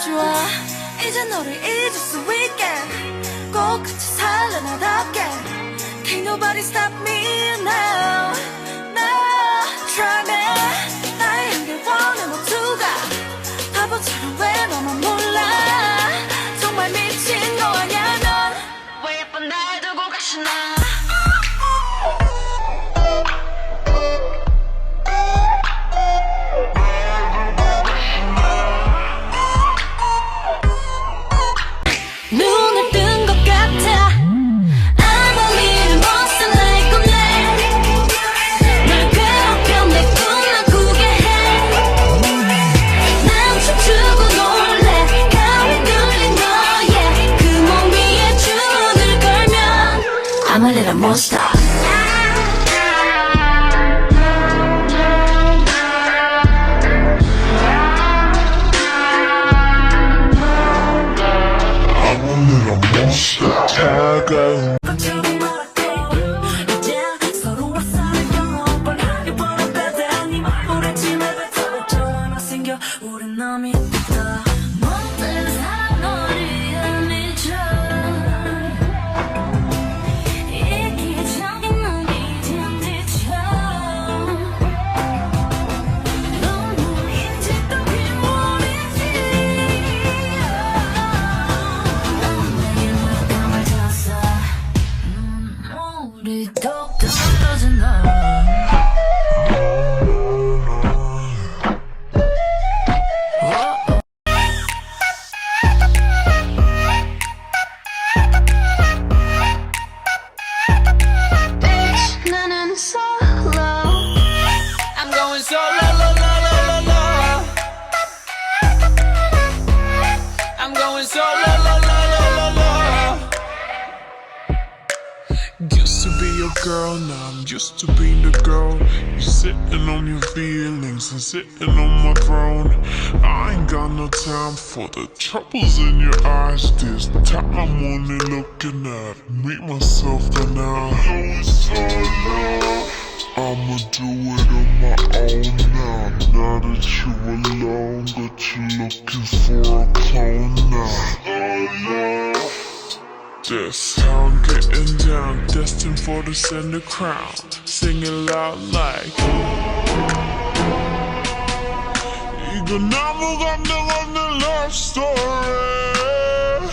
좋아 이제 너를 잊을 수 있게 꼭 같이 살래 나답게 Can't nobody stop me now No try me 나의 향기 원해 모두가 바보처럼 왜 너만 몰라 정말 미친 거 아냐 넌 왜 예쁜 날 두고 가시나 눈을 뜬 것 같아 아무 일을 못써 날 꿈내 널 괴롭혀 내 꿈만 꾸게 해난 춤추고 놀래 가위 눌린 너의 그 몸 위에 주문을 걸면 I'm a little monster 차가운 걱정이 멀었고 이제 서로 왔사는 영원 뻔하게 보는 배단이 오래침에 뱉어뱉어 하나 생겨 우린 남이 있다 못된 사람 너를 미쳐 이기적인 눈이 딘디쳐 눈물인지 또 빗물인지 우리 똑똑 떨어지나 Bitch 나는 solo I'm going solo la la la la la I'm going solo la la la la la Used to be your girl, now I'm used to being the girl. You sitting on your feelings and sitting on my throne. I ain't got no time for the troubles in your eyes. This time I'm only looking at me, myself, and I. I'ma do it on my own now. Now that you alone, but you're looking for a clone now. That's how I'm getting down, destined for the center crown. Singing loud like 이거 너무 감동 없는 love story.